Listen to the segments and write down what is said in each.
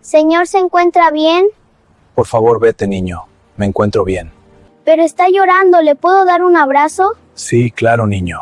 Señor, ¿se encuentra bien? Por favor, vete, niño. Me encuentro bien. Pero está llorando, ¿le puedo dar un abrazo? Sí, claro, niño.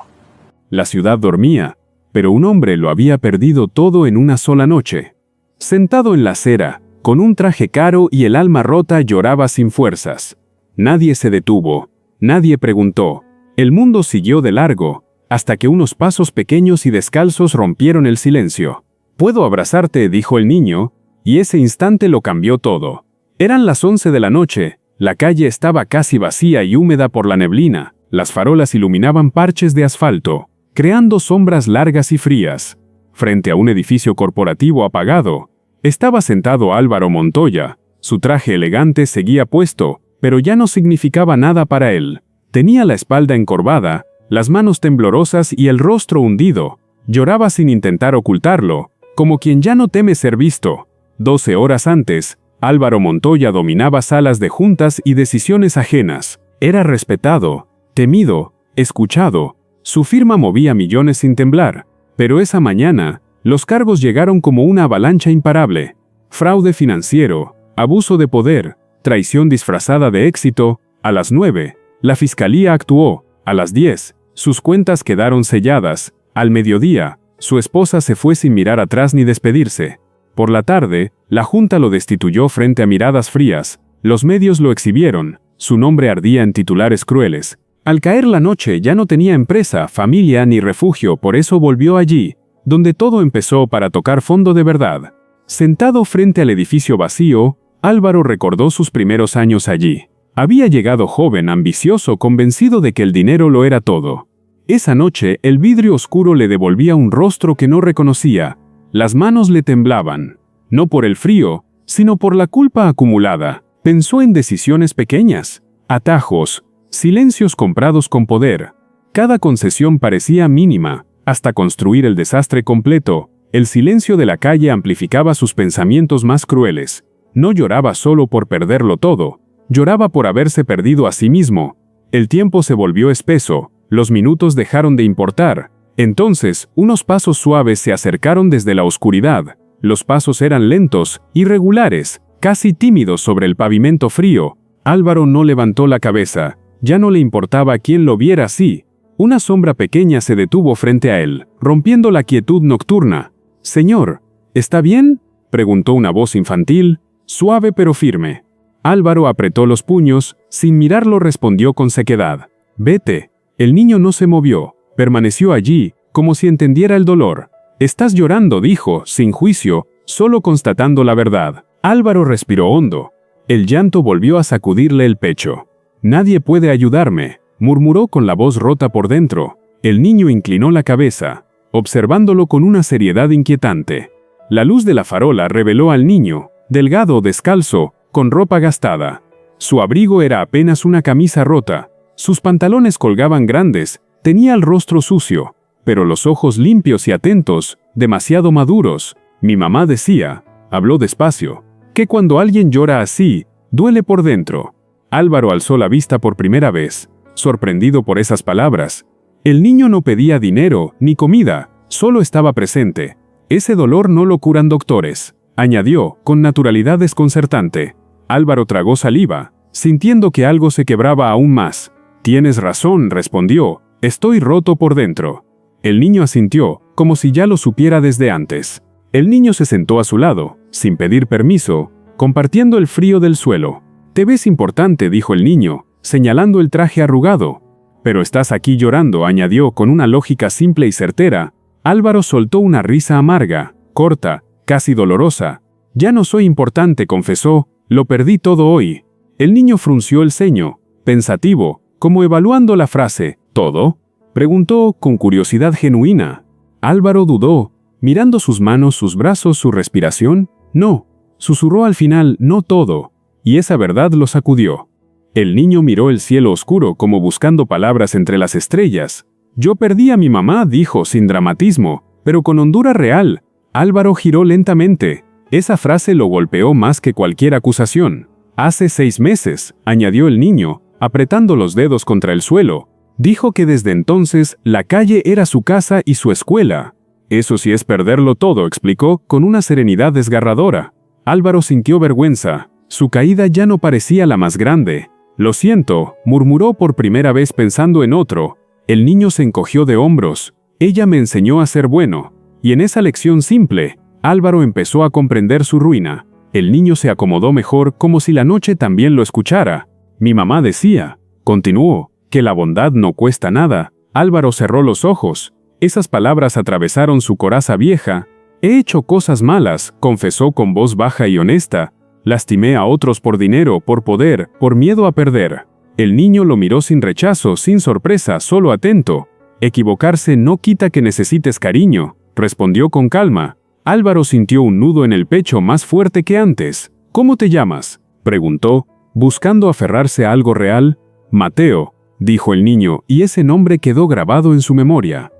La ciudad dormía, pero un hombre lo había perdido todo en una sola noche. Sentado en la acera, con un traje caro y el alma rota, lloraba sin fuerzas. Nadie se detuvo, nadie preguntó. El mundo siguió de largo, hasta que unos pasos pequeños y descalzos rompieron el silencio. «Puedo abrazarte», dijo el niño, y ese instante lo cambió todo. Eran las 11 de la noche, la calle estaba casi vacía y húmeda por la neblina, las farolas iluminaban parches de asfalto, creando sombras largas y frías. Frente a un edificio corporativo apagado, estaba sentado Álvaro Montoya. Su traje elegante seguía puesto, pero ya no significaba nada para él. Tenía la espalda encorvada, las manos temblorosas y el rostro hundido. Lloraba sin intentar ocultarlo, como quien ya no teme ser visto. 12 horas antes, Álvaro Montoya dominaba salas de juntas y decisiones ajenas. Era respetado, temido, escuchado. Su firma movía millones sin temblar. Pero esa mañana, los cargos llegaron como una avalancha imparable. Fraude financiero, abuso de poder, traición disfrazada de éxito. A las 9, la fiscalía actuó. A las 10, sus cuentas quedaron selladas. Al mediodía, su esposa se fue sin mirar atrás ni despedirse. Por la tarde, la Junta lo destituyó frente a miradas frías. Los medios lo exhibieron. Su nombre ardía en titulares crueles. Al caer la noche ya no tenía empresa, familia ni refugio, por eso volvió allí, donde todo empezó para tocar fondo de verdad. Sentado frente al edificio vacío, Álvaro recordó sus primeros años allí. Había llegado joven, ambicioso, convencido de que el dinero lo era todo. Esa noche, el vidrio oscuro le devolvía un rostro que no reconocía. Las manos le temblaban, no por el frío, sino por la culpa acumulada. Pensó en decisiones pequeñas, atajos, silencios comprados con poder. Cada concesión parecía mínima, hasta construir el desastre completo. El silencio de la calle amplificaba sus pensamientos más crueles. No lloraba solo por perderlo todo, lloraba por haberse perdido a sí mismo. El tiempo se volvió espeso, los minutos dejaron de importar. Entonces, unos pasos suaves se acercaron desde la oscuridad. Los pasos eran lentos, irregulares, casi tímidos sobre el pavimento frío. Álvaro no levantó la cabeza. Ya no le importaba quién lo viera así. Una sombra pequeña se detuvo frente a él, rompiendo la quietud nocturna. «Señor, ¿está bien?», preguntó una voz infantil, suave pero firme. Álvaro apretó los puños, sin mirarlo respondió con sequedad. «Vete». El niño no se movió, permaneció allí, como si entendiera el dolor. «Estás llorando», dijo, sin juicio, solo constatando la verdad. Álvaro respiró hondo. El llanto volvió a sacudirle el pecho. «Nadie puede ayudarme», murmuró con la voz rota por dentro. El niño inclinó la cabeza, observándolo con una seriedad inquietante. La luz de la farola reveló al niño, delgado, descalzo, con ropa gastada. Su abrigo era apenas una camisa rota. Sus pantalones colgaban grandes, tenía el rostro sucio, pero los ojos limpios y atentos, demasiado maduros. «Mi mamá decía», habló despacio, «que cuando alguien llora así, duele por dentro». Álvaro alzó la vista por primera vez, sorprendido por esas palabras. El niño no pedía dinero ni comida, solo estaba presente. «Ese dolor no lo curan doctores», añadió, con naturalidad desconcertante. Álvaro tragó saliva, sintiendo que algo se quebraba aún más. «Tienes razón», respondió, «estoy roto por dentro». El niño asintió, como si ya lo supiera desde antes. El niño se sentó a su lado, sin pedir permiso, compartiendo el frío del suelo. «Te ves importante», dijo el niño, señalando el traje arrugado. «Pero estás aquí llorando», añadió con una lógica simple y certera. Álvaro soltó una risa amarga, corta, casi dolorosa. «Ya no soy importante», confesó, «lo perdí todo hoy». El niño frunció el ceño, pensativo, como evaluando la frase. «¿Todo?», preguntó con curiosidad genuina. Álvaro dudó, mirando sus manos, sus brazos, su respiración. «No», susurró al final, «no todo». Y esa verdad lo sacudió. El niño miró el cielo oscuro como buscando palabras entre las estrellas. «Yo perdí a mi mamá», dijo sin dramatismo, pero con hondura real. Álvaro giró lentamente. Esa frase lo golpeó más que cualquier acusación. «Hace 6 meses», añadió el niño, apretando los dedos contra el suelo. Dijo que desde entonces la calle era su casa y su escuela. «Eso sí es perderlo todo», explicó con una serenidad desgarradora. Álvaro sintió vergüenza. Su caída ya no parecía la más grande. Lo siento, murmuró por primera vez pensando en otro. El niño se encogió de hombros. Ella me enseñó a ser bueno. Y en esa lección simple, Álvaro empezó a comprender su ruina. El niño se acomodó mejor como si la noche también lo escuchara. Mi mamá decía, continuó, que la bondad no cuesta nada. Álvaro cerró los ojos. Esas palabras atravesaron su coraza vieja. He hecho cosas malas, confesó con voz baja y honesta. Lastimé a otros por dinero, por poder, por miedo a perder. El niño lo miró sin rechazo, sin sorpresa, solo atento. Equivocarse no quita que necesites cariño, respondió con calma. Álvaro sintió un nudo en el pecho más fuerte que antes. ¿Cómo te llamas?, preguntó, buscando aferrarse a algo real. Mateo, dijo el niño, y ese nombre quedó grabado en su memoria.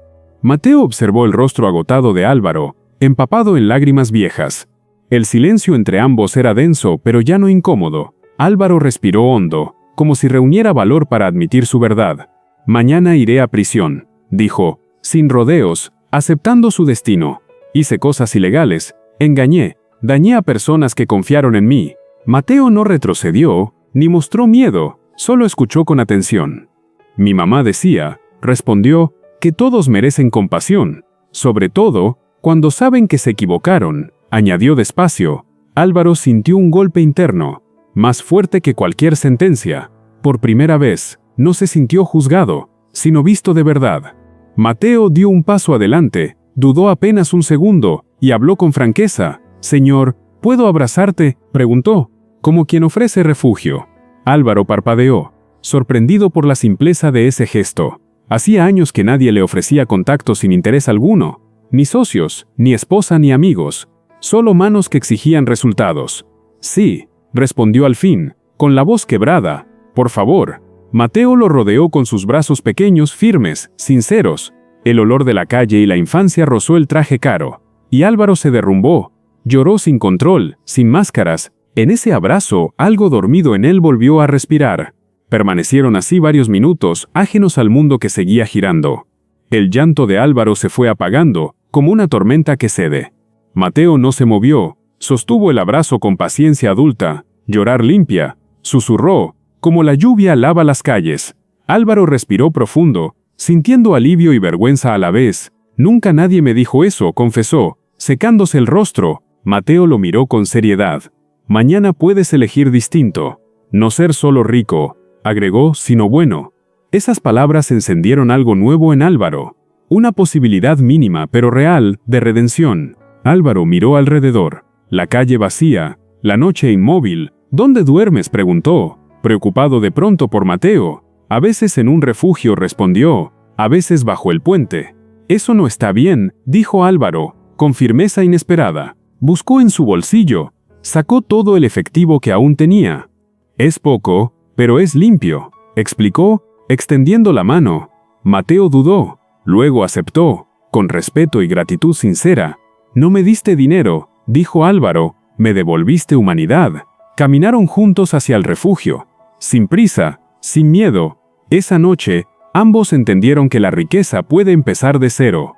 Mateo observó el rostro agotado de Álvaro, empapado en lágrimas viejas. El silencio entre ambos era denso, pero ya no incómodo. Álvaro respiró hondo, como si reuniera valor para admitir su verdad. Mañana iré a prisión, dijo, sin rodeos, aceptando su destino. Hice cosas ilegales, engañé, dañé a personas que confiaron en mí. Mateo no retrocedió, ni mostró miedo, solo escuchó con atención. Mi mamá decía, respondió, que todos merecen compasión, sobre todo, cuando saben que se equivocaron, añadió despacio. Álvaro sintió un golpe interno, más fuerte que cualquier sentencia. Por primera vez, no se sintió juzgado, sino visto de verdad. Mateo dio un paso adelante, dudó apenas un segundo, y habló con franqueza. Señor, ¿puedo abrazarte?, preguntó, como quien ofrece refugio. Álvaro parpadeó, sorprendido por la simpleza de ese gesto. Hacía años que nadie le ofrecía contacto sin interés alguno, ni socios, ni esposa ni amigos, solo manos que exigían resultados. Sí, respondió al fin, con la voz quebrada. Por favor. Mateo lo rodeó con sus brazos pequeños, firmes, sinceros. El olor de la calle y la infancia rozó el traje caro. Y Álvaro se derrumbó. Lloró sin control, sin máscaras. En ese abrazo, algo dormido en él volvió a respirar. Permanecieron así varios minutos, ajenos al mundo que seguía girando. El llanto de Álvaro se fue apagando, como una tormenta que cede. Mateo no se movió, sostuvo el abrazo con paciencia adulta. Llorar limpia, susurró, como la lluvia lava las calles. Álvaro respiró profundo, sintiendo alivio y vergüenza a la vez. Nunca nadie me dijo eso, confesó, secándose el rostro. Mateo lo miró con seriedad. Mañana puedes elegir distinto. No ser solo rico, agregó, sino bueno. Esas palabras encendieron algo nuevo en Álvaro. Una posibilidad mínima pero real de redención. Álvaro miró alrededor. La calle vacía, la noche inmóvil. ¿Dónde duermes?, preguntó, preocupado de pronto por Mateo. A veces en un refugio, respondió, a veces bajo el puente. Eso no está bien, dijo Álvaro, con firmeza inesperada. Buscó en su bolsillo, sacó todo el efectivo que aún tenía. Es poco, pero es limpio, explicó, extendiendo la mano. Mateo dudó, luego aceptó, con respeto y gratitud sincera. No me diste dinero, dijo Álvaro, me devolviste humanidad. Caminaron juntos hacia el refugio, sin prisa, sin miedo. Esa noche, ambos entendieron que la riqueza puede empezar de cero.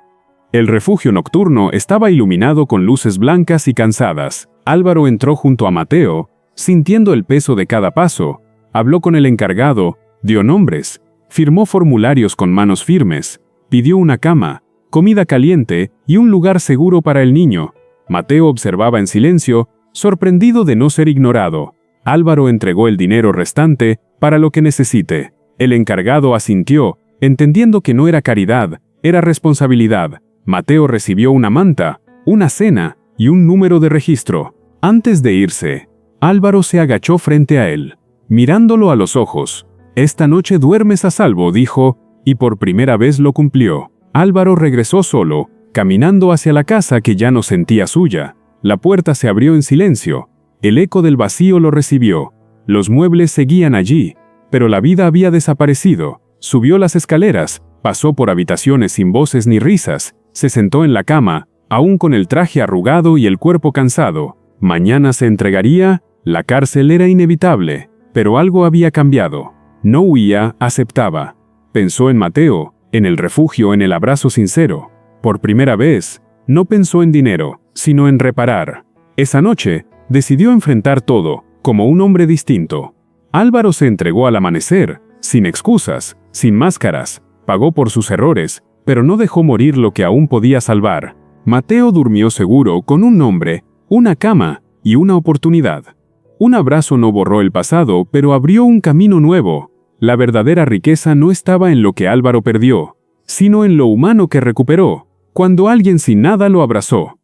El refugio nocturno estaba iluminado con luces blancas y cansadas. Álvaro entró junto a Mateo, sintiendo el peso de cada paso. Habló con el encargado, dio nombres, firmó formularios con manos firmes, pidió una cama, comida caliente y un lugar seguro para el niño. Mateo observaba en silencio, sorprendido de no ser ignorado. Álvaro entregó el dinero restante para lo que necesite. El encargado asintió, entendiendo que no era caridad, era responsabilidad. Mateo recibió una manta, una cena y un número de registro. Antes de irse, Álvaro se agachó frente a él, mirándolo a los ojos. Esta noche duermes a salvo, dijo, y por primera vez lo cumplió. Álvaro regresó solo, caminando hacia la casa que ya no sentía suya. La puerta se abrió en silencio. El eco del vacío lo recibió. Los muebles seguían allí, pero la vida había desaparecido. Subió las escaleras, pasó por habitaciones sin voces ni risas, se sentó en la cama, aún con el traje arrugado y el cuerpo cansado. Mañana se entregaría, la cárcel era inevitable, pero algo había cambiado. No huía, aceptaba. Pensó en Mateo, en el refugio, en el abrazo sincero. Por primera vez, no pensó en dinero, sino en reparar. Esa noche, Decidió enfrentar todo, como un hombre distinto. Álvaro se entregó al amanecer, sin excusas, sin máscaras, pagó por sus errores, pero no dejó morir lo que aún podía salvar. Mateo durmió seguro con un nombre, una cama y una oportunidad. Un abrazo no borró el pasado, pero abrió un camino nuevo. La verdadera riqueza no estaba en lo que Álvaro perdió, sino en lo humano que recuperó, cuando alguien sin nada lo abrazó.